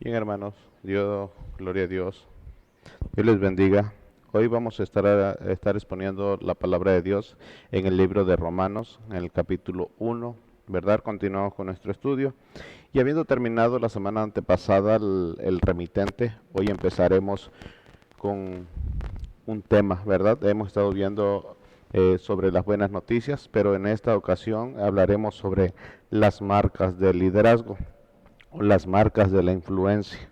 Bien, hermanos, Dios, gloria a Dios. Dios les bendiga. Hoy vamos a estar exponiendo la palabra de Dios en el libro de Romanos, en el capítulo 1, ¿verdad? Continuamos con nuestro estudio. Y habiendo terminado la semana antepasada el remitente, hoy empezaremos con un tema, ¿verdad? Hemos estado viendo sobre las buenas noticias, pero en esta ocasión hablaremos sobre las marcas del liderazgo o las marcas de la influencia.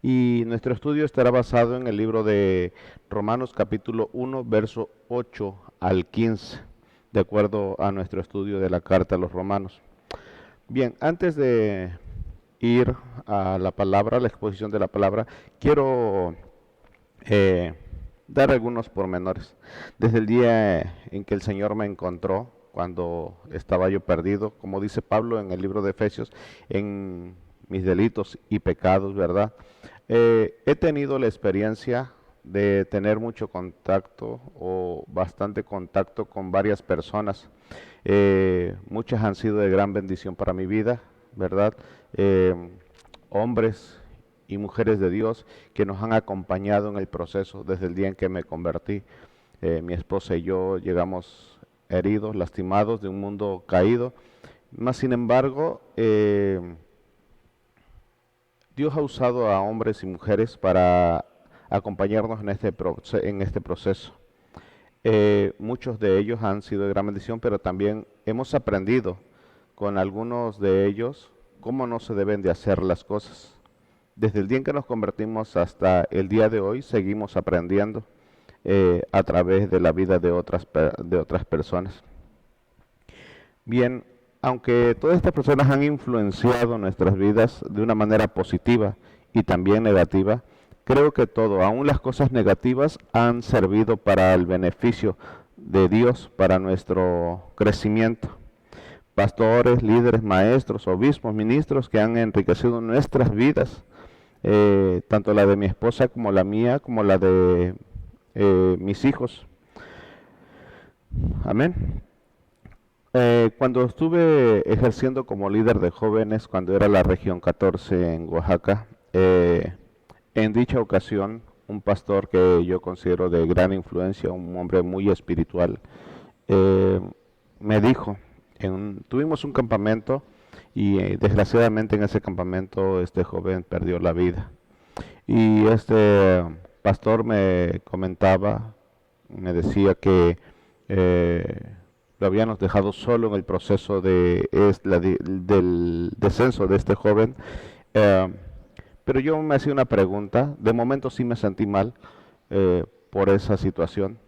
Y nuestro estudio estará basado en el libro de Romanos capítulo 1, verso 8 al 15, de acuerdo a nuestro estudio de la carta a los romanos. Bien, antes de ir a la palabra, a la exposición de la palabra, quiero eh, dar algunos pormenores. Desde el día en que el Señor me encontró, cuando estaba yo perdido, como dice Pablo en el libro de Efesios, en mis delitos y pecados, ¿verdad? He tenido la experiencia de tener mucho contacto o bastante contacto con varias personas. Muchas han sido de gran bendición para mi vida, ¿verdad? Eh, Hombres y mujeres de Dios que nos han acompañado en el proceso desde el día en que me convertí. Mi esposa y yo llegamos heridos, lastimados de un mundo caído. Más sin embargo, Dios ha usado a hombres y mujeres para acompañarnos en este proceso. Muchos de ellos han sido de gran bendición, pero también hemos aprendido con algunos de ellos cómo no se deben de hacer las cosas. Desde el día en que nos convertimos hasta el día de hoy, seguimos aprendiendo a través de la vida de otras personas. Bien, aunque todas estas personas han influenciado nuestras vidas de una manera positiva y también negativa, creo que todo, aun las cosas negativas, han servido para el beneficio de Dios, para nuestro crecimiento. Pastores, líderes, maestros, obispos, ministros que han enriquecido nuestras vidas, tanto la de mi esposa como la mía, como la de mis hijos. Amén. Cuando estuve ejerciendo como líder de jóvenes, cuando era la región 14 en Oaxaca, en dicha ocasión, un pastor que yo considero de gran influencia, un hombre muy espiritual, eh, me dijo, tuvimos un campamento y desgraciadamente en ese campamento este joven perdió la vida. Y este pastor me comentaba, me decía que lo habíamos dejado solo en el proceso del descenso de este joven. Eh, pero yo me hacía una pregunta, de momento sí me sentí mal por esa situación,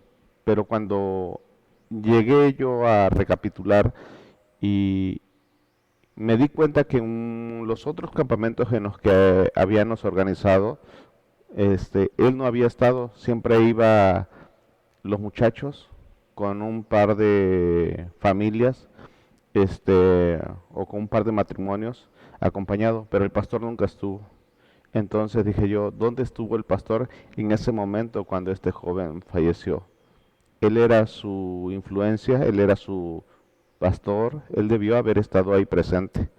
pero cuando llegué yo a recapitular y me di cuenta que en los otros campamentos en los que habíamos organizado, él no había estado, siempre iba los muchachos con un par de familias, o con un par de matrimonios acompañado, pero el pastor nunca estuvo. Entonces dije yo, ¿dónde estuvo el pastor en ese momento cuando este joven falleció? Él era su influencia, él era su pastor, él debió haber estado ahí presente.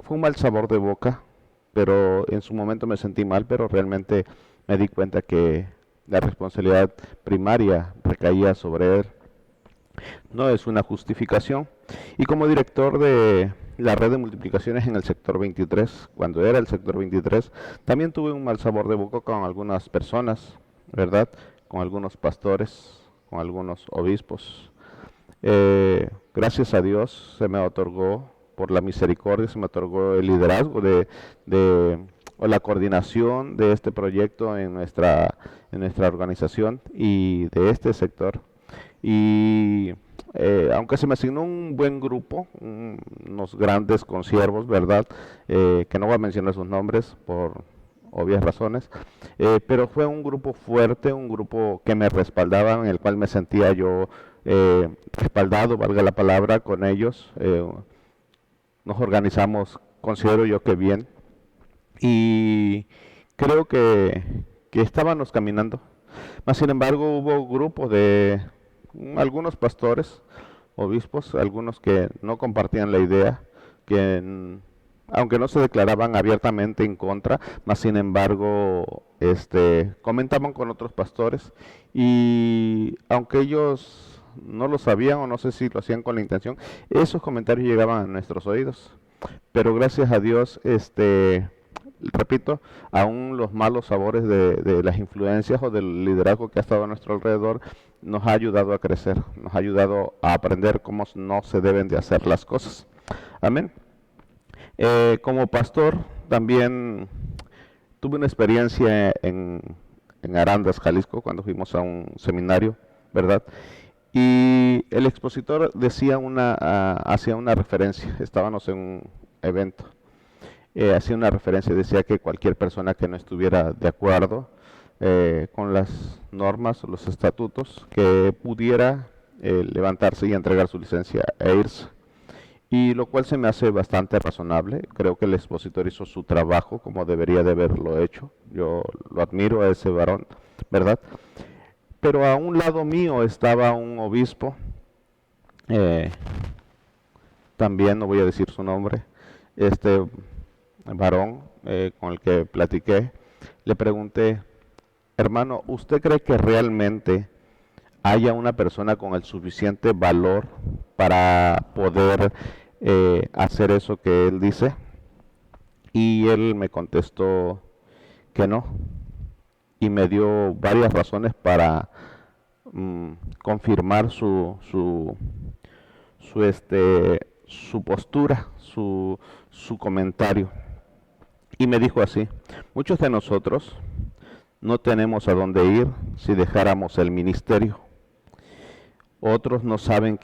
Fue un mal sabor de boca, pero en su momento me sentí mal, pero realmente me di cuenta que la responsabilidad primaria recaía sobre él. No es una justificación. Y como director de la red de multiplicaciones en el sector 23, cuando era el sector 23, también tuve un mal sabor de boca con algunas personas, ¿verdad? Con algunos pastores, con algunos obispos. Gracias a Dios se me otorgó, por la misericordia, se me otorgó el liderazgo o la coordinación de este proyecto en nuestra organización y de este sector. Y aunque se me asignó un buen grupo, unos grandes consiervos, ¿verdad? Que no voy a mencionar sus nombres por obvias razones, pero fue un grupo fuerte, un grupo que me respaldaba, en el cual me sentía yo respaldado, valga la palabra, con ellos. Nos organizamos, considero yo que bien, y creo que estábamos caminando. Mas, sin embargo, hubo grupos de algunos pastores, obispos, algunos que no compartían la idea, que aunque no se declaraban abiertamente en contra, mas sin embargo, comentaban con otros pastores y aunque ellos no lo sabían o no sé si lo hacían con la intención, esos comentarios llegaban a nuestros oídos. Pero gracias a Dios, repito, aún los malos sabores de las influencias o del liderazgo que ha estado a nuestro alrededor nos ha ayudado a crecer, nos ha ayudado a aprender cómo no se deben de hacer las cosas. Amén. Como pastor también tuve una experiencia en Arandas, Jalisco, cuando fuimos a un seminario, ¿verdad? Y el expositor hacía una referencia, estábamos en un evento, hacía una referencia, decía que cualquier persona que no estuviera de acuerdo con las normas o los estatutos, que pudiera levantarse y entregar su licencia e irse. Y lo cual se me hace bastante razonable. Creo que el expositor hizo su trabajo como debería de haberlo hecho. Yo lo admiro a ese varón, ¿verdad? Pero a un lado mío estaba un obispo, eh, también no voy a decir su nombre, este varón con el que platiqué. Le pregunté, hermano, ¿usted cree que realmente haya una persona con el suficiente valor para poder hacer eso que él dice? Y él me contestó que no, y me dio varias razones para confirmar su postura, su comentario. Y me dijo así: muchos de nosotros no tenemos a dónde ir si dejáramos el ministerio. Otros no saben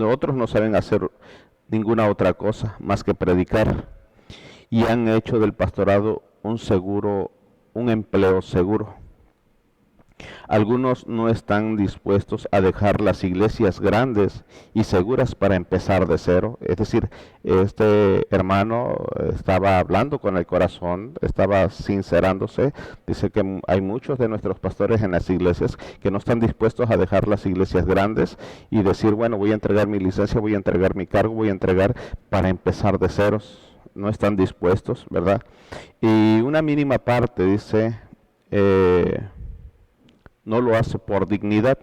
otros no saben hacer ninguna otra cosa más que predicar, y han hecho del pastorado un empleo seguro. Algunos no están dispuestos a dejar las iglesias grandes y seguras para empezar de cero. Es decir, este hermano estaba hablando con el corazón, estaba sincerándose. Dice que hay muchos de nuestros pastores en las iglesias que no están dispuestos a dejar las iglesias grandes y decir, bueno, voy a entregar mi licencia, voy a entregar mi cargo, voy a entregar para empezar de ceros. No están dispuestos, ¿verdad? Y una mínima parte, dice, no lo hace por dignidad,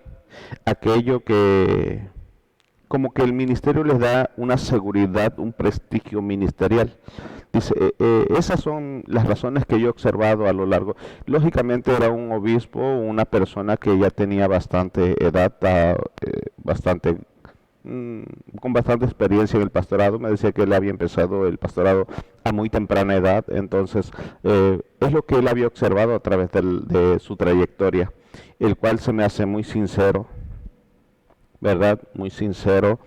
aquello que como que el ministerio les da una seguridad, un prestigio ministerial. Dice, esas son las razones que yo he observado a lo largo. Lógicamente era un obispo, una persona que ya tenía bastante edad, con bastante experiencia en el pastorado. Me decía que él había empezado el pastorado a muy temprana edad, entonces es lo que él había observado a través de su trayectoria, el cual se me hace muy sincero, ¿verdad? Muy sincero,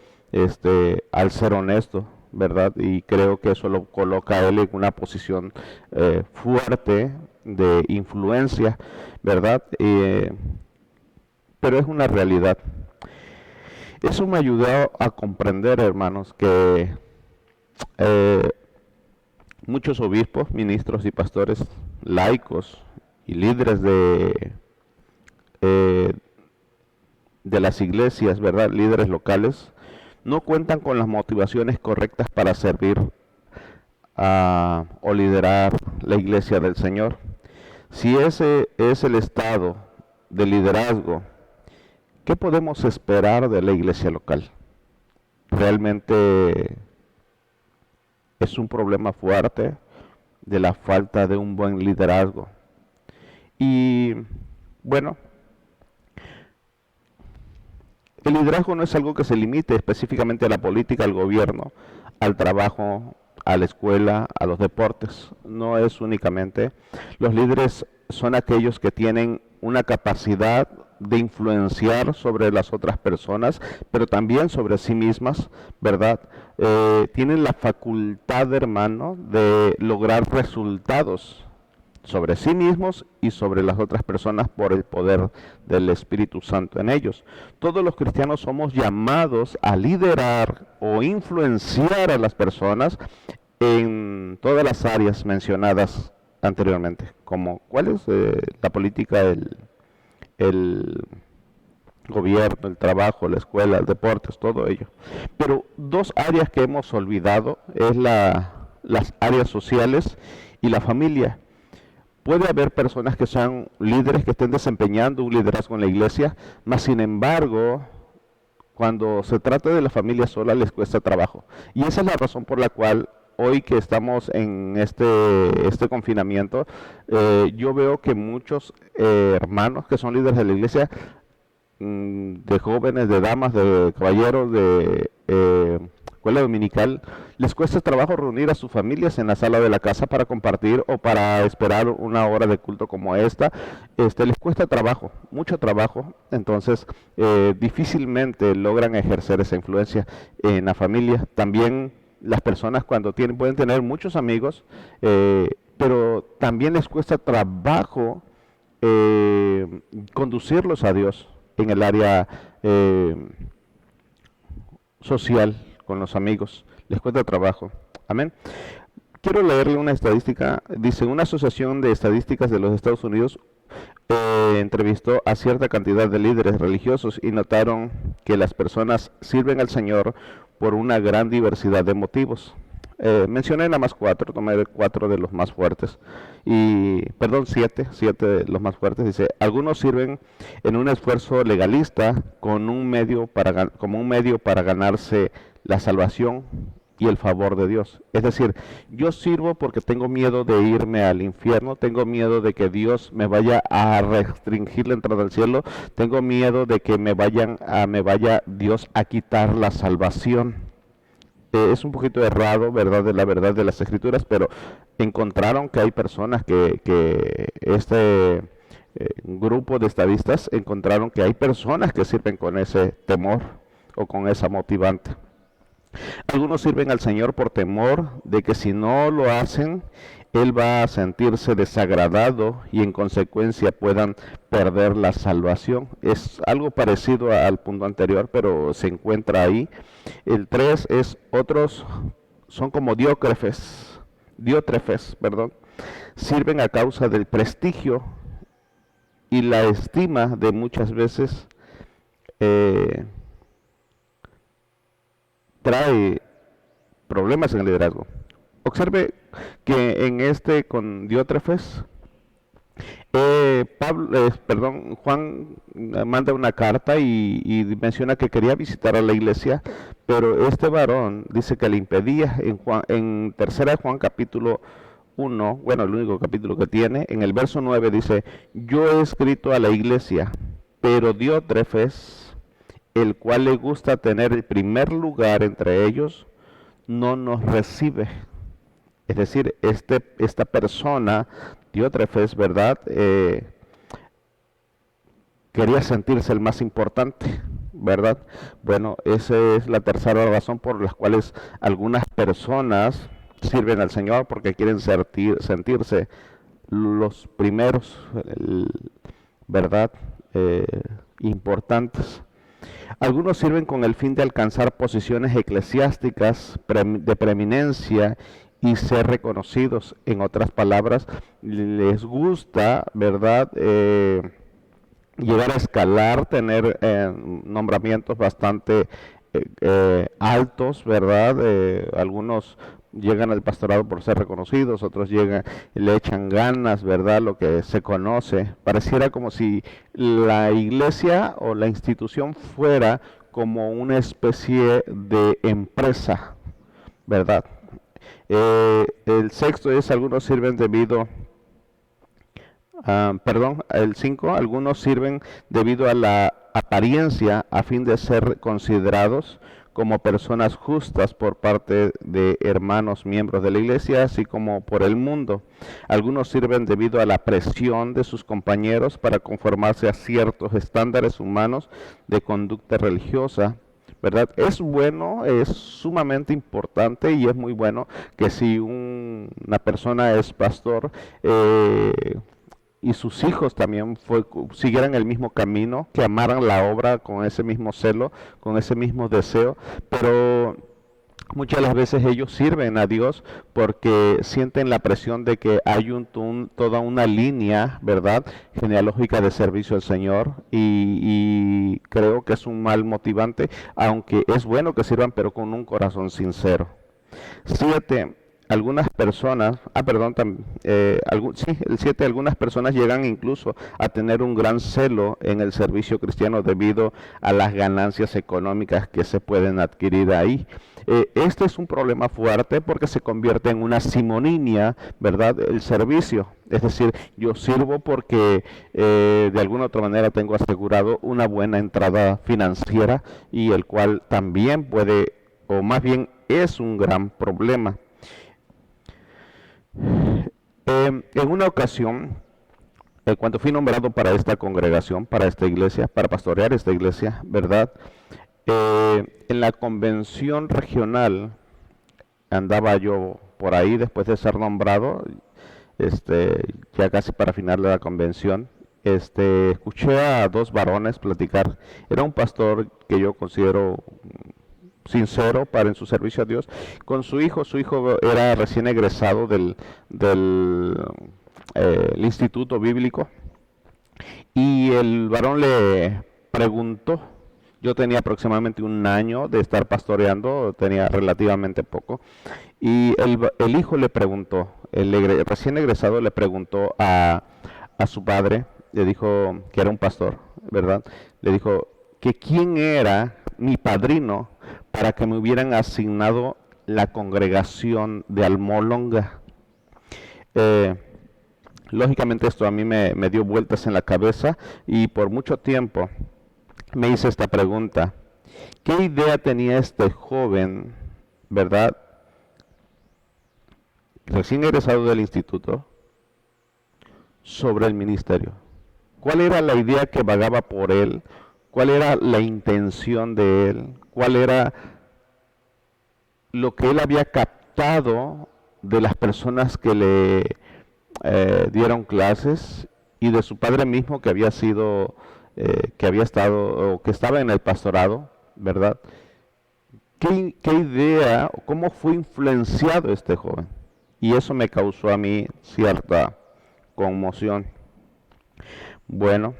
al ser honesto, ¿verdad? Y creo que eso lo coloca a él en una posición fuerte de influencia, ¿verdad? Pero es una realidad. Eso me ayudó a comprender, hermanos, que muchos obispos, ministros y pastores laicos y líderes eh, de las iglesias, ¿verdad? Líderes locales, no cuentan con las motivaciones correctas para servir o liderar la iglesia del Señor. Si ese es el estado de liderazgo, ¿qué podemos esperar de la iglesia local? Realmente es un problema fuerte de la falta de un buen liderazgo. Y bueno, el liderazgo no es algo que se limite específicamente a la política, al gobierno, al trabajo, a la escuela, a los deportes. No es únicamente. Los líderes son aquellos que tienen una capacidad de influenciar sobre las otras personas, pero también sobre sí mismas, ¿verdad? Tienen la facultad, hermano, de lograr resultados sobre sí mismos y sobre las otras personas por el poder del Espíritu Santo en ellos. Todos los cristianos somos llamados a liderar o influenciar a las personas en todas las áreas mencionadas anteriormente, como cuál es la política, el gobierno, el trabajo, la escuela, el deportes, todo ello. Pero dos áreas que hemos olvidado es las áreas sociales y la familia. Puede haber personas que sean líderes, que estén desempeñando un liderazgo en la iglesia, mas sin embargo, cuando se trata de la familia sola les cuesta trabajo. Y esa es la razón por la cual hoy que estamos en este confinamiento, yo veo que muchos hermanos que son líderes de la iglesia, de jóvenes, de damas, de caballeros, de escuela dominical, les cuesta trabajo reunir a sus familias en la sala de la casa para compartir o para esperar una hora de culto como esta. Les cuesta trabajo, mucho trabajo, entonces difícilmente logran ejercer esa influencia en la familia. También las personas cuando pueden tener muchos amigos, pero también les cuesta trabajo conducirlos a Dios en el área social con los amigos. Les cuesta trabajo. Amén. Quiero leerle una estadística. Dice, una asociación de estadísticas de los Estados Unidos entrevistó a cierta cantidad de líderes religiosos y notaron que las personas sirven al Señor por una gran diversidad de motivos. Mencioné nada más cuatro, tomé cuatro de los más fuertes. Perdón, siete de los más fuertes. Dice, algunos sirven en un esfuerzo legalista como un medio para ganarse la salvación y el favor de Dios. Es decir, yo sirvo porque tengo miedo de irme al infierno, tengo miedo de que Dios me vaya a restringir la entrada al cielo, tengo miedo de que me vaya Dios a quitar la salvación. Es un poquito errado, ¿verdad?, de la verdad de las Escrituras, pero encontraron que hay personas que grupo de estadistas encontraron que hay personas que sirven con ese temor o con esa motivante. Algunos sirven al Señor por temor de que si no lo hacen, Él va a sentirse desagradado y en consecuencia puedan perder la salvación. Es algo parecido al punto anterior, pero se encuentra ahí. El 3 es otros, son como diótrefes, perdón, sirven a causa del prestigio y la estima de muchas veces trae problemas en el liderazgo. Observe que con Diótrefes, Juan manda una carta y menciona que quería visitar a la iglesia, pero este varón dice que le impedía. En tercera de Juan capítulo 1, bueno, el único capítulo que tiene, en el verso 9 dice, yo he escrito a la iglesia, pero Diótrefes, el cual le gusta tener el primer lugar entre ellos, no nos recibe. Es decir, esta persona, Diótrefes, ¿verdad? Quería sentirse el más importante, ¿verdad? Bueno, esa es la tercera razón por las cuales algunas personas sirven al Señor, porque quieren sentirse los primeros, ¿verdad? Importantes. Algunos sirven con el fin de alcanzar posiciones eclesiásticas de preeminencia y ser reconocidos. En otras palabras, les gusta, ¿verdad?, llegar a escalar, tener nombramientos bastante altos, ¿verdad? Algunos llegan al pastorado por ser reconocidos, otros le echan ganas, ¿verdad? Lo que se conoce. Pareciera como si la iglesia o la institución fuera como una especie de empresa, ¿verdad? El sexto es, algunos sirven el 5, algunos sirven debido a la apariencia a fin de ser considerados como personas justas por parte de hermanos miembros de la iglesia, así como por el mundo. Algunos sirven debido a la presión de sus compañeros para conformarse a ciertos estándares humanos de conducta religiosa, ¿verdad? Es bueno, es sumamente importante y es muy bueno que si una persona es pastor, y sus hijos también siguieran el mismo camino, que amaran la obra con ese mismo celo, con ese mismo deseo, pero muchas de las veces ellos sirven a Dios porque sienten la presión de que hay toda una línea, ¿verdad?, genealógica de servicio al Señor y creo que es un mal motivante, aunque es bueno que sirvan, pero con un corazón sincero. 7. Algunas personas, perdón, sí, el 7, algunas personas llegan incluso a tener un gran celo en el servicio cristiano debido a las ganancias económicas que se pueden adquirir ahí. Este es un problema fuerte porque se convierte en una simoninia, ¿verdad? El servicio. Es decir, yo sirvo porque de alguna otra manera tengo asegurado una buena entrada financiera y el cual también puede, o más bien es un gran problema. En una ocasión, cuando fui nombrado para esta congregación, para esta iglesia, para pastorear esta iglesia, ¿verdad? En la convención regional andaba yo por ahí después de ser nombrado, ya casi para final de la convención. Escuché a dos varones platicar. Era un pastor que yo considero sincero en su servicio a Dios, con su hijo. Su hijo era recién egresado del instituto bíblico y el varón le preguntó, yo tenía aproximadamente un año de estar pastoreando, tenía relativamente poco, y el hijo le preguntó, el recién egresado le preguntó a su padre, le dijo que era un pastor, ¿verdad? Le dijo que quién era mi padrino para que me hubieran asignado la congregación de Almolonga. Lógicamente esto a mí me dio vueltas en la cabeza y por mucho tiempo me hice esta pregunta. ¿Qué idea tenía este joven, verdad, recién egresado del instituto, sobre el ministerio? ¿Cuál era la idea que vagaba por él? ¿Cuál era la intención de él? ¿Cuál era lo que él había captado de las personas que le dieron clases y de su padre mismo que había sido, que había estado o que estaba en el pastorado, ¿verdad? ¿Qué idea, cómo fue influenciado este joven? Y eso me causó a mí cierta conmoción. Bueno,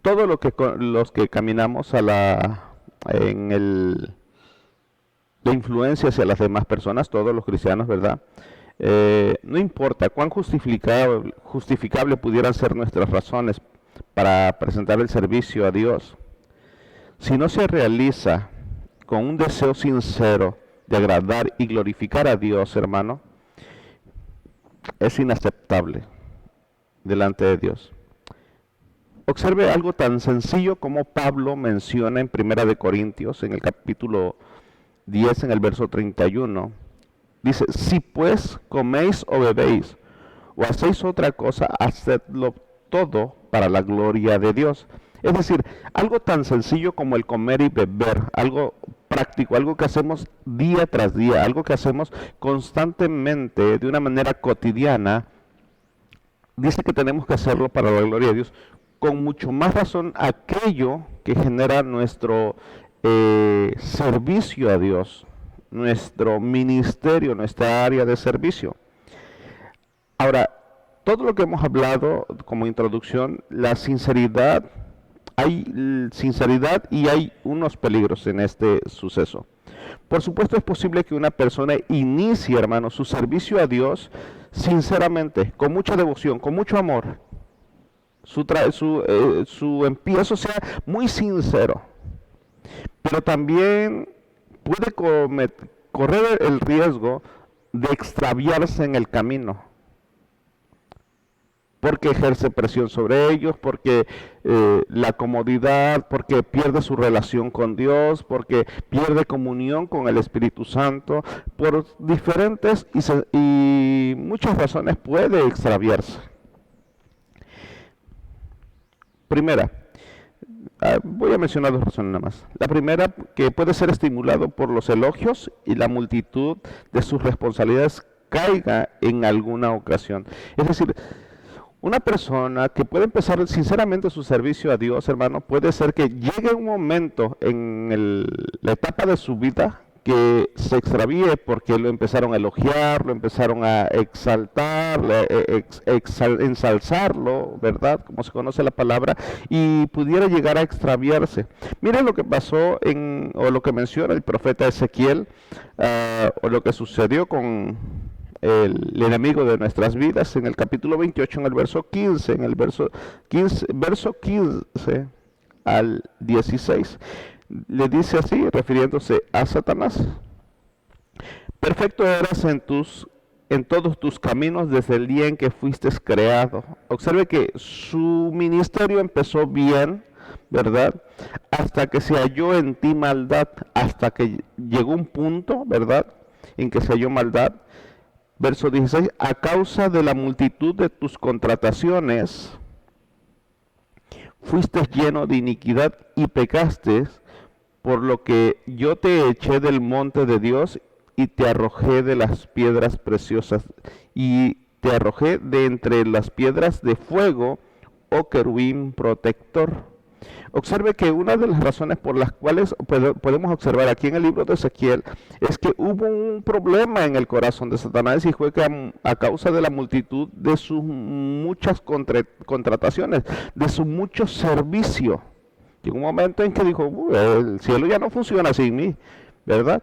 todo los que caminamos de influencia hacia las demás personas, todos los cristianos, ¿verdad? No importa cuán justificable pudieran ser nuestras razones para presentar el servicio a Dios, si no se realiza con un deseo sincero de agradar y glorificar a Dios, hermano, es inaceptable delante de Dios. Observe algo tan sencillo como Pablo menciona en 1 Corintios, en el capítulo 10, en el verso 31. Dice, si pues coméis o bebéis o hacéis otra cosa, hacedlo todo para la gloria de Dios. Es decir, algo tan sencillo como el comer y beber, algo práctico, algo que hacemos día tras día, algo que hacemos constantemente, de una manera cotidiana, dice que tenemos que hacerlo para la gloria de Dios. Con mucho más razón aquello que genera nuestro servicio a Dios, nuestro ministerio, nuestra área de servicio. Ahora, todo lo que hemos hablado como introducción, la sinceridad, hay sinceridad y hay unos peligros en este suceso. Por supuesto es posible que una persona inicie, hermano, su servicio a Dios sinceramente, con mucha devoción, con mucho amor. Su empiezo sea muy sincero, pero también puede correr el riesgo de extraviarse en el camino, porque ejerce presión sobre ellos, porque la comodidad, porque pierde su relación con Dios, porque pierde comunión con el Espíritu Santo, por diferentes y muchas razones puede extraviarse. Primera, voy a mencionar dos razones nada más. La primera, que puede ser estimulado por los elogios y la multitud de sus responsabilidades caiga en alguna ocasión. Es decir, Una persona que puede empezar sinceramente su servicio a Dios, hermano, puede ser que llegue un momento en la etapa de su vida que se extravíe porque lo empezaron a elogiar, lo empezaron a exaltar, ensalzarlo, ¿verdad? Como se conoce la palabra, y pudiera llegar a extraviarse. Miren lo que pasó o lo que menciona el profeta Ezequiel, o lo que sucedió con el enemigo de nuestras vidas en el capítulo 28, en el verso 15, verso 15 al 16. Le dice así, refiriéndose a Satanás: perfecto eras en todos tus caminos desde el día en que fuiste creado. Observe que su ministerio empezó bien, ¿verdad? Hasta que se halló en ti maldad, hasta que llegó un punto, ¿verdad?, en que se halló maldad. Verso 16: a causa de la multitud de tus contrataciones, fuiste lleno de iniquidad y pecaste, por lo que yo te eché del monte de Dios y te arrojé de las piedras preciosas, y te arrojé de entre las piedras de fuego, oh querubín protector. Observe que una de las razones por las cuales podemos observar aquí en el libro de Ezequiel es que hubo un problema en el corazón de Satanás, y fue que a causa de la multitud de sus muchas contrataciones, de su mucho servicio, llegó un momento en que dijo: el cielo ya no funciona sin mí, ¿verdad?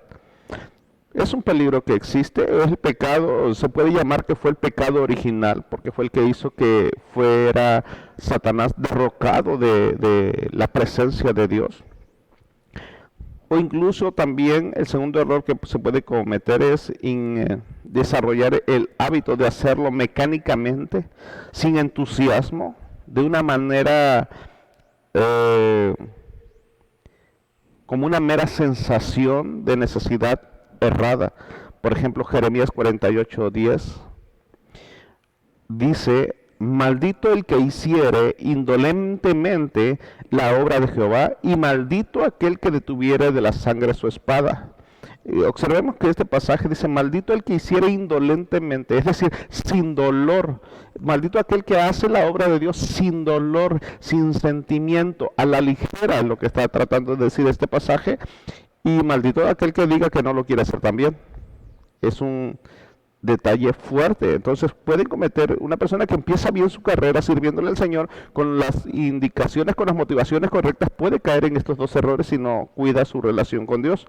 Es un peligro que existe, es el pecado, se puede llamar que fue el pecado original, porque fue el que hizo que fuera Satanás derrocado de la presencia de Dios. O incluso también el segundo error que se puede cometer es desarrollar el hábito de hacerlo mecánicamente, sin entusiasmo, de una manera como una mera sensación de necesidad errada. Por ejemplo, Jeremías 48:10 dice: maldito el que hiciere indolentemente la obra de Jehová, y maldito aquel que detuviere de la sangre su espada. Observemos que este pasaje dice: maldito el que hiciere indolentemente, es decir, sin dolor. Maldito aquel que hace la obra de Dios sin dolor, sin sentimiento, a la ligera, es lo que está tratando de decir este pasaje. Y maldito aquel que diga que no lo quiere hacer también. Es un detalle fuerte. Entonces pueden cometer, una persona que empieza bien su carrera sirviéndole al Señor, con las indicaciones, con las motivaciones correctas, puede caer en estos dos errores si no cuida su relación con Dios.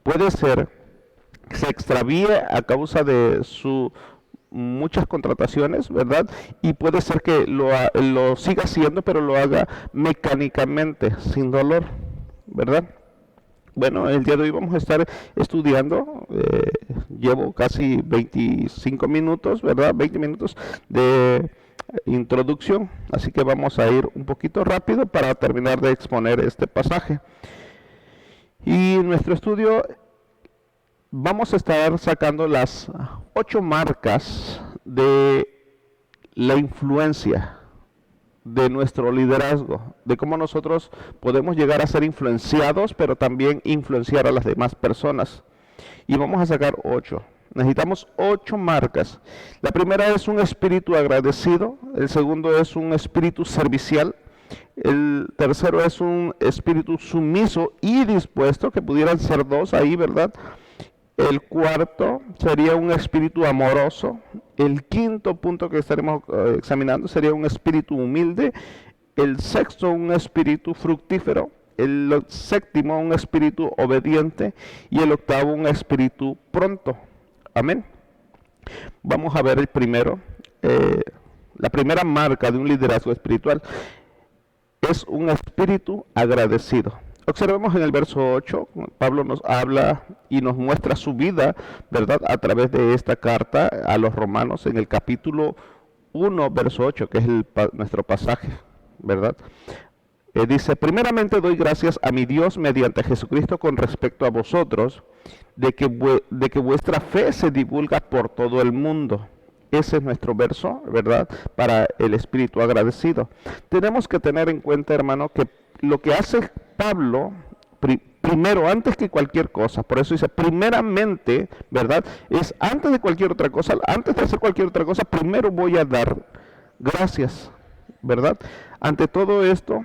Puede ser que se extravíe a causa de sus muchas contrataciones, ¿verdad? Y puede ser que lo siga haciendo, pero lo haga mecánicamente, sin dolor, ¿verdad? Bueno, el día de hoy vamos a estar estudiando, llevo casi 25 minutos, ¿verdad? 20 minutos de introducción, así que vamos a ir un poquito rápido para terminar de exponer este pasaje. Y en nuestro estudio vamos a estar sacando las 8 marcas de la influencia de nuestro liderazgo, de cómo nosotros podemos llegar a ser influenciados, pero también influenciar a las demás personas. Y vamos a sacar 8. Necesitamos 8 marcas. La primera es un espíritu agradecido, el segundo es un espíritu servicial, el tercero es un espíritu sumiso y dispuesto, que pudieran ser 2 ahí, ¿verdad? El cuarto sería un espíritu amoroso. El quinto punto que estaremos examinando sería un espíritu humilde. El sexto, un espíritu fructífero. El séptimo, un espíritu obediente. Y el octavo, un espíritu pronto. Amén. Vamos a ver el primero. La primera marca de un liderazgo espiritual es un espíritu agradecido. Observemos en el verso 8, Pablo nos habla y nos muestra su vida, ¿verdad?, a través de esta carta a los romanos, en el capítulo 1, verso 8, que es nuestro pasaje, ¿verdad? Dice: primeramente doy gracias a mi Dios mediante Jesucristo con respecto a vosotros, de que vuestra fe se divulga por todo el mundo. Ese es nuestro verso, ¿verdad?, para el espíritu agradecido. Tenemos que tener en cuenta, hermano, que lo que hace Pablo, primero, antes que cualquier cosa, por eso dice primeramente, ¿verdad?, es antes de cualquier otra cosa, antes de hacer cualquier otra cosa, primero voy a dar gracias, ¿verdad? Ante todo esto,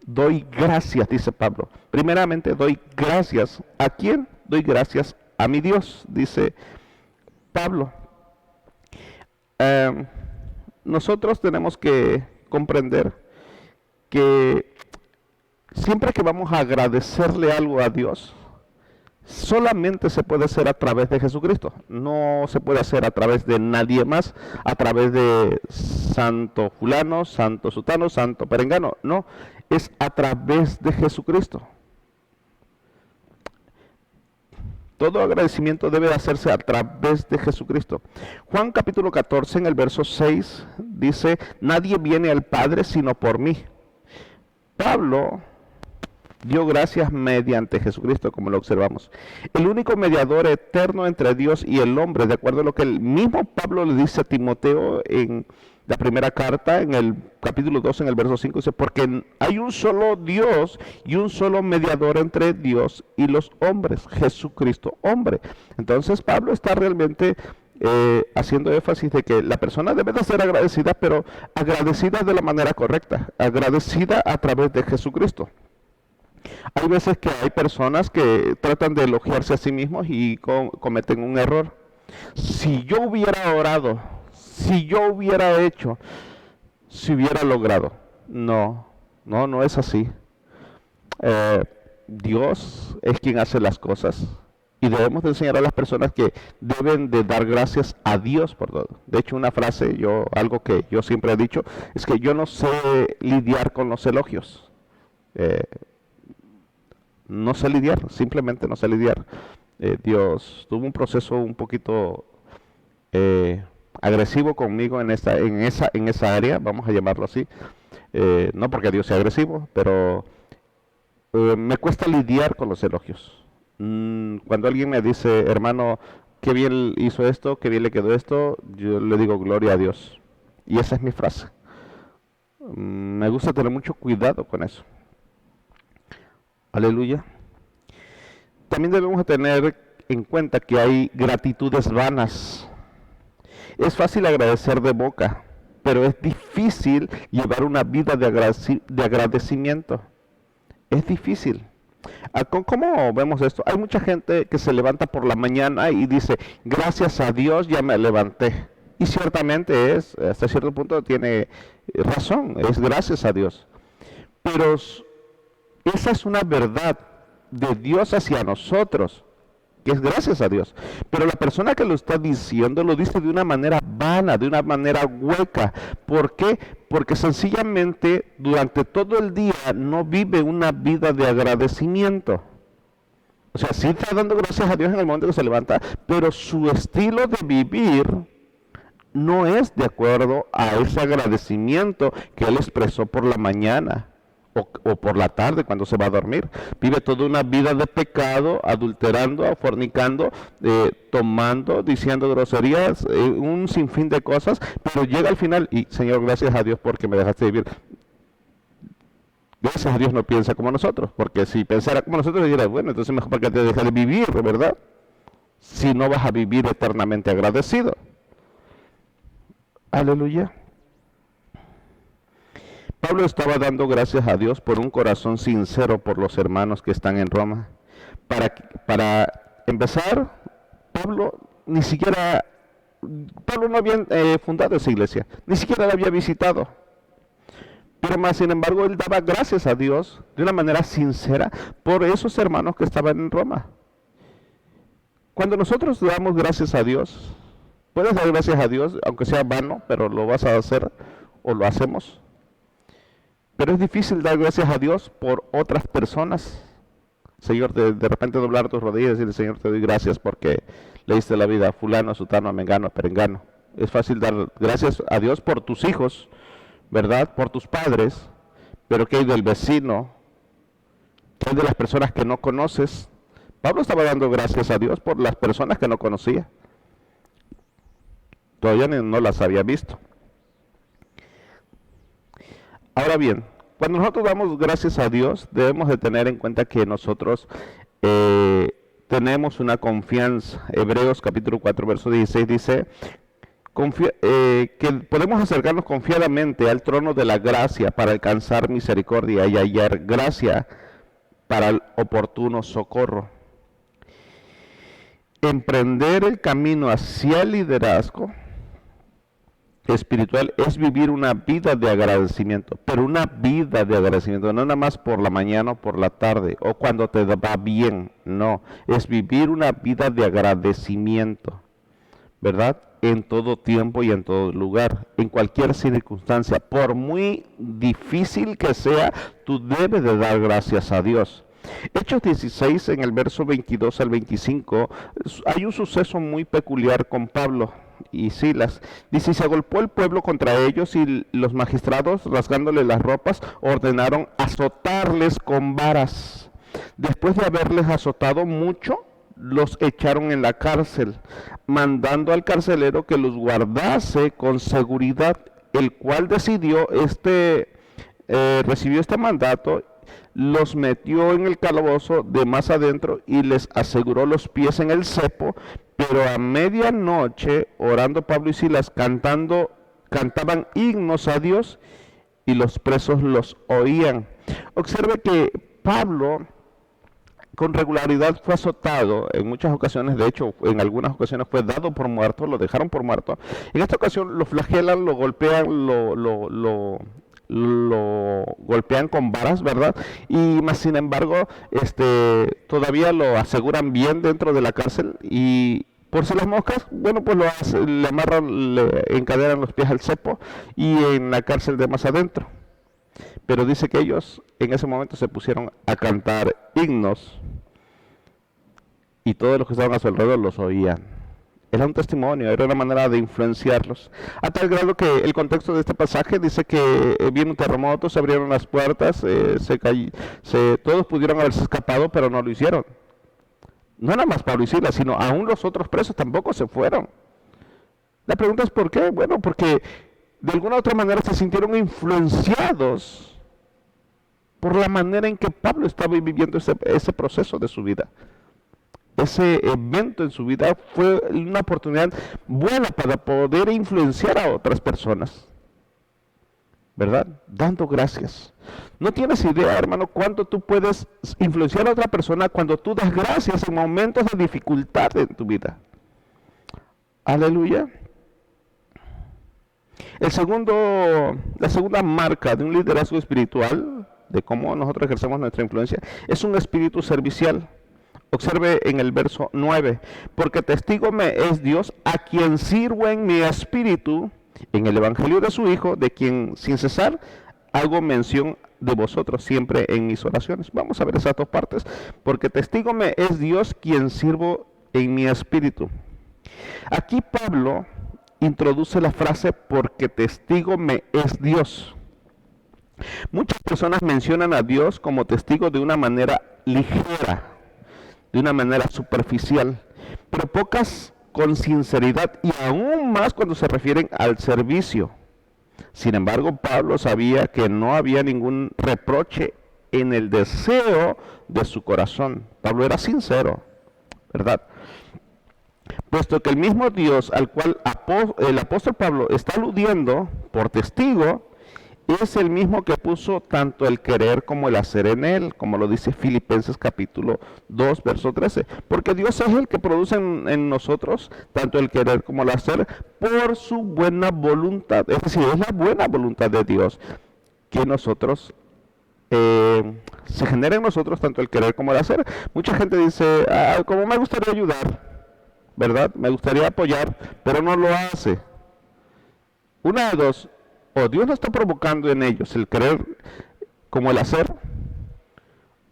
doy gracias, dice Pablo. Primeramente, doy gracias. ¿A quién? Doy gracias a mi Dios, dice Pablo. Eh, Nosotros tenemos que comprender que siempre que vamos a agradecerle algo a Dios, solamente se puede hacer a través de Jesucristo. No se puede hacer a través de nadie más, a través de santo fulano, santo sutano, santo perengano. No, es a través de Jesucristo. Todo agradecimiento debe hacerse a través de Jesucristo. Juan capítulo 14 en el verso 6 dice, nadie viene al Padre sino por mí. Pablo dio gracias mediante Jesucristo, como lo observamos. El único mediador eterno entre Dios y el hombre, de acuerdo a lo que el mismo Pablo le dice a Timoteo en la primera carta, en el capítulo 2, en el verso 5, dice, porque hay un solo Dios y un solo mediador entre Dios y los hombres, Jesucristo, hombre. Entonces Pablo está realmente haciendo énfasis de que la persona debe de ser agradecida, pero agradecida de la manera correcta, agradecida a través de Jesucristo. Hay veces que hay personas que tratan de elogiarse a sí mismos y cometen un error. Si yo hubiera orado, si yo hubiera hecho, si hubiera logrado. No es así. Dios es quien hace las cosas. Y debemos de enseñar a las personas que deben de dar gracias a Dios por todo. De hecho, una frase, algo que yo siempre he dicho, es que yo no sé lidiar con los elogios. No sé lidiar, simplemente no sé lidiar. Dios tuvo un proceso un poquito agresivo conmigo en esa área, vamos a llamarlo así. No porque Dios sea agresivo, pero me cuesta lidiar con los elogios. Cuando alguien me dice, hermano, qué bien hizo esto, qué bien le quedó esto, yo le digo gloria a Dios. Y esa es mi frase. Me gusta tener mucho cuidado con eso. Aleluya. También debemos tener en cuenta que hay gratitudes vanas. Es fácil agradecer de boca, pero es difícil llevar una vida de agradecimiento. Es difícil. ¿Cómo vemos esto? Hay mucha gente que se levanta por la mañana y dice, gracias a Dios ya me levanté. Y ciertamente hasta cierto punto tiene razón, es gracias a Dios. Pero esa es una verdad de Dios hacia nosotros, que es gracias a Dios. Pero la persona que lo está diciendo lo dice de una manera vana, de una manera hueca. ¿Por qué? Porque sencillamente durante todo el día no vive una vida de agradecimiento. O sea, sí está dando gracias a Dios en el momento que se levanta, pero su estilo de vivir no es de acuerdo a ese agradecimiento que él expresó por la mañana o por la tarde cuando se va a dormir. Vive toda una vida de pecado, adulterando, fornicando, tomando, diciendo groserías, un sinfín de cosas, pero llega al final y, Señor, gracias a Dios porque me dejaste vivir. Gracias a Dios no piensa como nosotros, porque si pensara como nosotros, diría, bueno, entonces mejor para que te dejes de vivir, ¿verdad? Si no vas a vivir eternamente agradecido. Aleluya. Pablo estaba dando gracias a Dios por un corazón sincero por los hermanos que están en Roma. Para empezar, Pablo no había fundado esa iglesia, ni siquiera la había visitado. Pero más sin embargo, él daba gracias a Dios de una manera sincera por esos hermanos que estaban en Roma. Cuando nosotros damos gracias a Dios, puedes dar gracias a Dios, aunque sea vano, pero lo vas a hacer o lo hacemos. Pero es difícil dar gracias a Dios por otras personas. Señor, de repente doblar tus rodillas y decirle, Señor, te doy gracias porque le diste la vida a fulano, a sutano, a mengano, a perengano. Es fácil dar gracias a Dios por tus hijos, ¿verdad? Por tus padres. Pero ¿qué hay del vecino? ¿Qué hay de las personas que no conoces? Pablo estaba dando gracias a Dios por las personas que no conocía. Todavía no las había visto. Ahora bien, cuando nosotros damos gracias a Dios, debemos de tener en cuenta que nosotros tenemos una confianza. Hebreos capítulo 4, verso 16 dice, que podemos acercarnos confiadamente al trono de la gracia para alcanzar misericordia y hallar gracia para el oportuno socorro. Emprender el camino hacia el liderazgo espiritual es vivir una vida de agradecimiento, pero una vida de agradecimiento, no nada más por la mañana o por la tarde o cuando te va bien, no, es vivir una vida de agradecimiento, ¿verdad? En todo tiempo y en todo lugar, en cualquier circunstancia, por muy difícil que sea, tú debes de dar gracias a Dios. Hechos 16, en el verso 22 al 25, hay un suceso muy peculiar con Pablo y Silas. Dice, se agolpó el pueblo contra ellos y los magistrados, rasgándole las ropas, ordenaron azotarles con varas. Después de haberles azotado mucho, los echaron en la cárcel, mandando al carcelero que los guardase con seguridad, el cual decidió recibió este mandato, los metió en el calabozo de más adentro y les aseguró los pies en el cepo. Pero a medianoche, orando Pablo y Silas, cantaban himnos a Dios y los presos los oían. Observe que Pablo con regularidad fue azotado en muchas ocasiones, de hecho en algunas ocasiones fue dado por muerto, lo dejaron por muerto. En esta ocasión lo flagelan, lo golpean, lo golpean con varas, ¿verdad? Y más sin embargo, todavía lo aseguran bien dentro de la cárcel y por si las moscas, bueno, pues le amarran, le encadenan los pies al cepo y en la cárcel de más adentro. Pero dice que ellos en ese momento se pusieron a cantar himnos y todos los que estaban a su alrededor los oían. Era un testimonio, era una manera de influenciarlos. A tal grado que el contexto de este pasaje dice que vino un terremoto, se abrieron las puertas, todos pudieron haberse escapado, pero no lo hicieron. No nada más Pablo y Silas, sino aún los otros presos tampoco se fueron. La pregunta es ¿por qué? Bueno, porque de alguna u otra manera se sintieron influenciados por la manera en que Pablo estaba viviendo ese proceso de su vida. Ese evento en su vida fue una oportunidad buena para poder influenciar a otras personas, ¿verdad? Dando gracias. No tienes idea, hermano, cuánto tú puedes influenciar a otra persona cuando tú das gracias en momentos de dificultad en tu vida. Aleluya. La segunda marca de un liderazgo espiritual, de cómo nosotros ejercemos nuestra influencia, es un espíritu servicial. Observe en el verso 9, porque testigo me es Dios, a quien sirvo en mi espíritu, en el evangelio de su Hijo, de quien sin cesar hago mención de vosotros siempre en mis oraciones. Vamos a ver esas dos partes, porque testigo me es Dios, quien sirvo en mi espíritu. Aquí Pablo introduce la frase, porque testigo me es Dios. Muchas personas mencionan a Dios como testigo de una manera ligera, de una manera superficial, pero pocas con sinceridad y aún más cuando se refieren al servicio. Sin embargo, Pablo sabía que no había ningún reproche en el deseo de su corazón. Pablo era sincero, ¿verdad? Puesto que el mismo Dios al cual el apóstol Pablo está aludiendo por testigo, es el mismo que puso tanto el querer como el hacer en él, como lo dice Filipenses capítulo 2, verso 13. Porque Dios es el que produce en nosotros tanto el querer como el hacer por su buena voluntad. Es decir, es la buena voluntad de Dios que nosotros, se genera en nosotros tanto el querer como el hacer. Mucha gente dice, como me gustaría ayudar, ¿verdad? Me gustaría apoyar, pero no lo hace. Una de dos, o Dios no está provocando en ellos el querer como el hacer,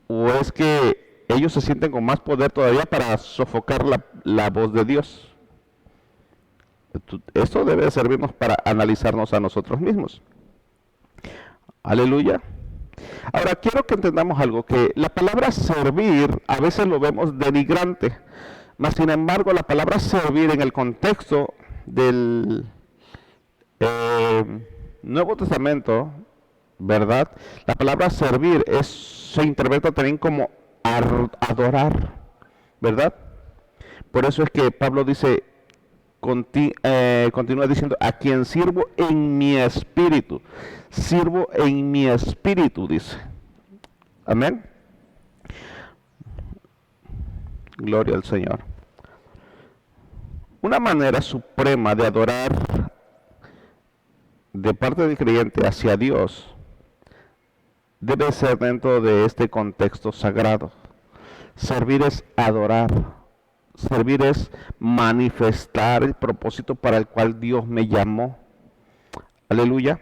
o es que ellos se sienten con más poder todavía para sofocar la voz de Dios. Esto debe servirnos para analizarnos a nosotros mismos. Aleluya. Ahora quiero que entendamos algo, que la palabra servir a veces lo vemos denigrante, mas sin embargo la palabra servir en el contexto del Nuevo Testamento, ¿verdad? La palabra servir se interpreta también como adorar, ¿verdad? Por eso es que Pablo dice, continúa diciendo, a quien sirvo en mi espíritu. Sirvo en mi espíritu, dice. Amén. Gloria al Señor. Una manera suprema de adorar de parte del creyente hacia Dios debe ser dentro de este contexto sagrado. Servir es adorar. Servir es manifestar el propósito para el cual Dios me llamó. Aleluya.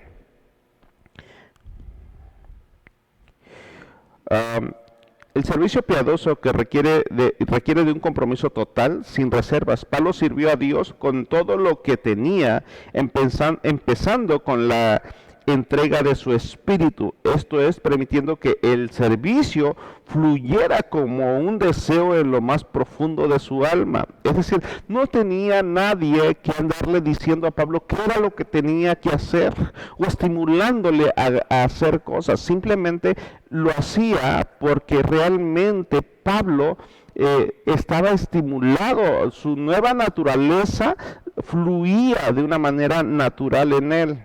El servicio piadoso que requiere de un compromiso total, sin reservas. Pablo sirvió a Dios con todo lo que tenía, empezando con la entrega de su espíritu. Esto es, permitiendo que el servicio fluyera como un deseo en lo más profundo de su alma. Es decir, no tenía nadie que andarle diciendo a Pablo qué era lo que tenía que hacer o estimulándole a hacer cosas. Simplemente lo hacía porque realmente Pablo estaba estimulado, su nueva naturaleza fluía de una manera natural en él,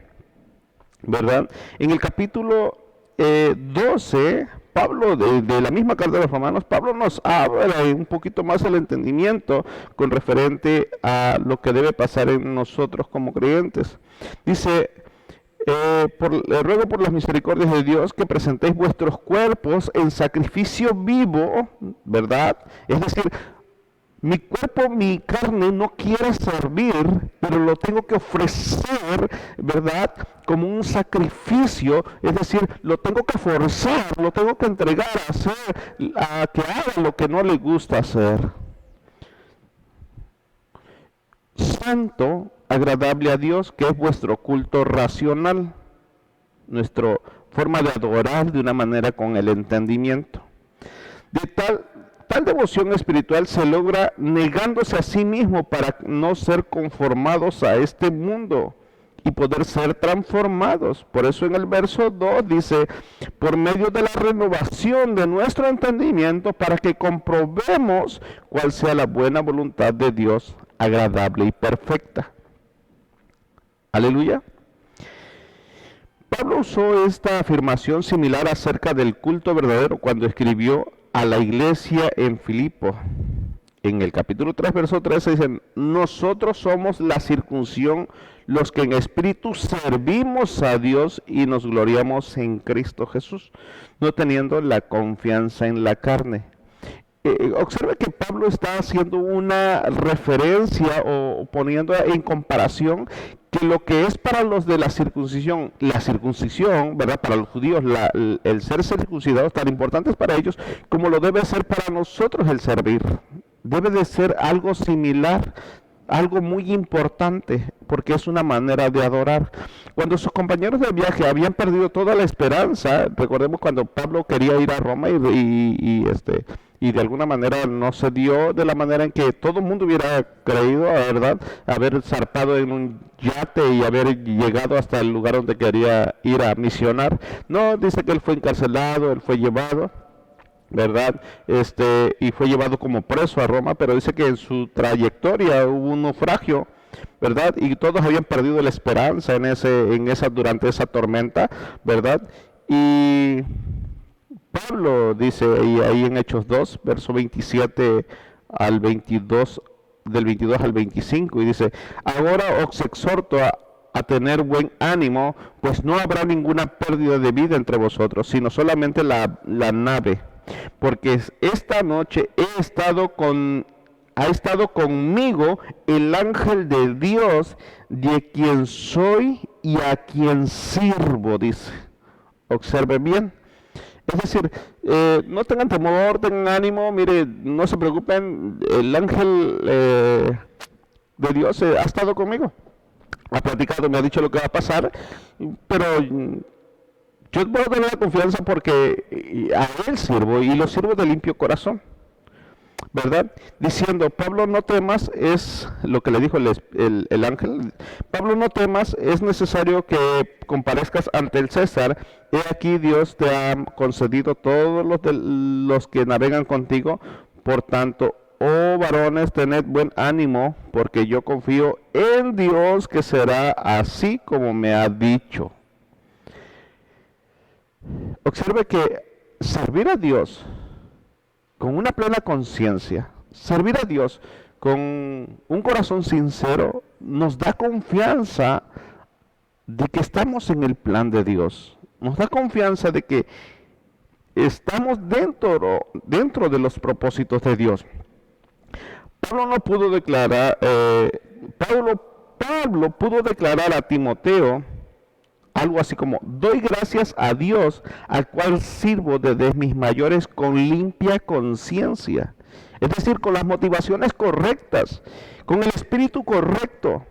¿verdad? En el capítulo 12, Pablo, de la misma carta de los Romanos, Pablo nos habla un poquito más el entendimiento con referente a lo que debe pasar en nosotros como creyentes. Dice, ruego por las misericordias de Dios que presentéis vuestros cuerpos en sacrificio vivo, ¿verdad? Es decir, mi cuerpo, mi carne no quiere servir, pero lo tengo que ofrecer, ¿verdad? Como un sacrificio, es decir, lo tengo que forzar, lo tengo que entregar a hacer, a que haga lo que no le gusta hacer. Santo, agradable a Dios, que es vuestro culto racional, nuestra forma de adorar de una manera con el entendimiento. Tal devoción espiritual se logra negándose a sí mismo para no ser conformados a este mundo y poder ser transformados. Por eso en el verso 2 dice, por medio de la renovación de nuestro entendimiento para que comprobemos cuál sea la buena voluntad de Dios, agradable y perfecta. Aleluya. Pablo usó esta afirmación similar acerca del culto verdadero cuando escribió a la iglesia en Filipo. En el capítulo 3, verso 13 dicen, nosotros somos la circuncisión, los que en espíritu servimos a Dios y nos gloriamos en Cristo Jesús, no teniendo la confianza en la carne. Observe que Pablo está haciendo una referencia o poniendo en comparación que lo que es para los de la circuncisión, ¿verdad? Para los judíos, el ser circuncidados tan importante es para ellos como lo debe ser para nosotros el servir. Debe de ser algo similar, algo muy importante, porque es una manera de adorar. Cuando sus compañeros de viaje habían perdido toda la esperanza, recordemos cuando Pablo quería ir a Roma y de alguna manera no se dio de la manera en que todo el mundo hubiera creído, ¿verdad? Haber zarpado en un yate y haber llegado hasta el lugar donde quería ir a misionar. No, dice que él fue encarcelado, él fue llevado, ¿verdad? Y fue llevado como preso a Roma, pero dice que en su trayectoria hubo un naufragio, ¿verdad? Y todos habían perdido la esperanza durante esa tormenta, ¿verdad? Y Pablo dice ahí en Hechos 2, verso 27 al 22, del 22 al 25, y dice, ahora os exhorto a tener buen ánimo, pues no habrá ninguna pérdida de vida entre vosotros, sino solamente la nave, porque esta noche ha estado conmigo el ángel de Dios, de quien soy y a quien sirvo, dice. Observe bien. Es decir, no tengan temor, tengan ánimo, mire, no se preocupen, el ángel de Dios ha estado conmigo, ha platicado, me ha dicho lo que va a pasar, pero yo puedo tener la confianza porque a él sirvo y lo sirvo de limpio corazón, ¿verdad? Diciendo, Pablo, no temas, es lo que le dijo el ángel, Pablo, no temas, es necesario que comparezcas ante el César, he aquí Dios te ha concedido todos los que navegan contigo, por tanto, oh varones, tened buen ánimo, porque yo confío en Dios que será así como me ha dicho. Observe que servir a Dios con una plena conciencia, servir a Dios con un corazón sincero, nos da confianza de que estamos en el plan de Dios. Nos da confianza de que estamos dentro de los propósitos de Dios. Pablo no pudo declarar, Pablo pudo declarar a Timoteo algo así como: doy gracias a Dios, al cual sirvo desde mis mayores con limpia conciencia. Es decir, con las motivaciones correctas, con el espíritu correcto,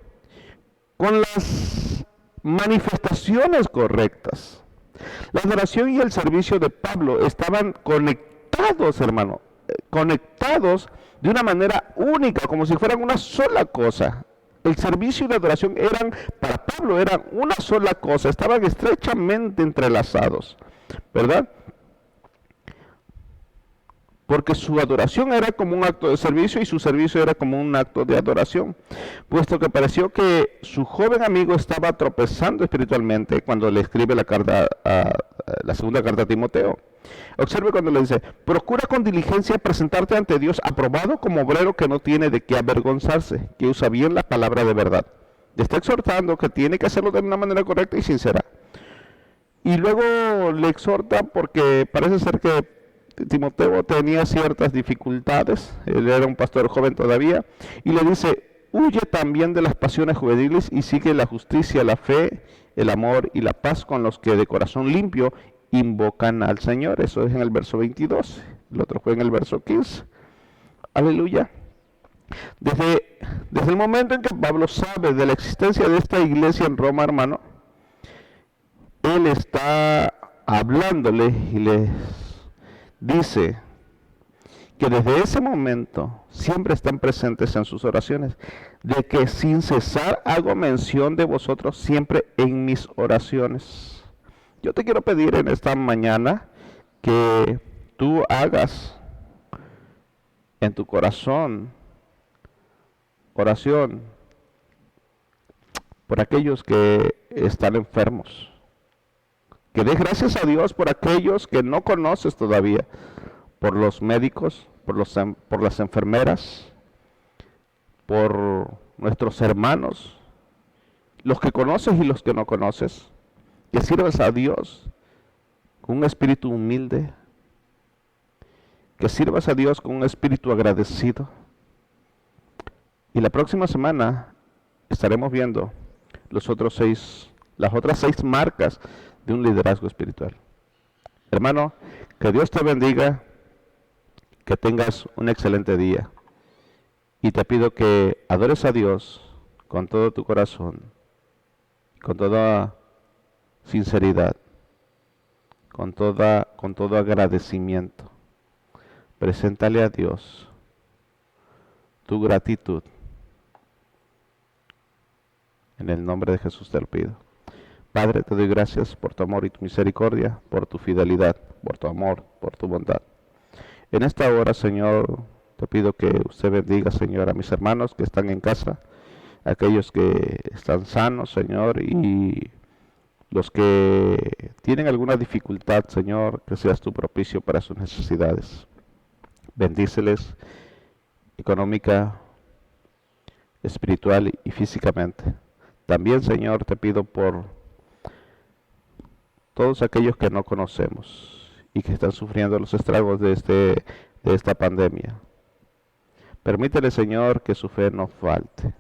con las manifestaciones correctas. La adoración y el servicio de Pablo estaban conectados, hermano, conectados de una manera única, como si fueran una sola cosa. El servicio y la adoración para Pablo eran una sola cosa, estaban estrechamente entrelazados, ¿verdad? Porque su adoración era como un acto de servicio y su servicio era como un acto de adoración, puesto que pareció que su joven amigo estaba tropezando espiritualmente cuando le escribe la segunda carta a Timoteo. Observe cuando le dice: procura con diligencia presentarte ante Dios aprobado como obrero que no tiene de qué avergonzarse, que usa bien la palabra de verdad. Le está exhortando que tiene que hacerlo de una manera correcta y sincera. Y luego le exhorta porque parece ser que Timoteo tenía ciertas dificultades, él era un pastor joven todavía, y le dice: huye también de las pasiones juveniles y sigue la justicia, la fe, el amor y la paz con los que de corazón limpio invocan al Señor. Eso es en el verso 22, el otro fue en el verso 15. Aleluya. Desde el momento en que Pablo sabe de la existencia de esta iglesia en Roma, hermano, él está hablándole y les dice que desde ese momento siempre están presentes en sus oraciones, de que sin cesar hago mención de vosotros siempre en mis oraciones. Yo te quiero pedir en esta mañana que tú hagas en tu corazón oración por aquellos que están enfermos. Que des gracias a Dios por aquellos que no conoces todavía, por los médicos, por las enfermeras, por nuestros hermanos, los que conoces y los que no conoces. Que sirvas a Dios con un espíritu humilde, que sirvas a Dios con un espíritu agradecido. Y la próxima semana estaremos viendo las otras 6 marcas de un liderazgo espiritual. Hermano, que Dios te bendiga, que tengas un excelente día. Y te pido que adores a Dios con todo tu corazón, con toda sinceridad, con todo agradecimiento. Preséntale a Dios tu gratitud. En el nombre de Jesús te lo pido. Padre, te doy gracias por tu amor y tu misericordia, por tu fidelidad, por tu amor, por tu bondad. En esta hora, Señor, te pido que usted bendiga, Señor, a mis hermanos que están en casa, aquellos que están sanos, Señor, y los que tienen alguna dificultad, Señor, que seas tu propicio para sus necesidades. Bendíceles económica, espiritual y físicamente. También, Señor, te pido por todos aquellos que no conocemos y que están sufriendo los estragos de esta pandemia. Permítele, Señor, que su fe no falte.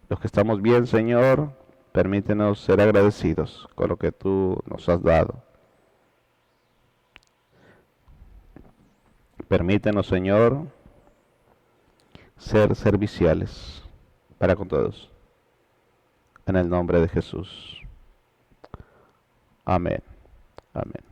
Los que estamos bien, Señor, permítenos ser agradecidos con lo que tú nos has dado. Permítenos, Señor, ser serviciales para con todos. En el nombre de Jesús. Amén. Amén.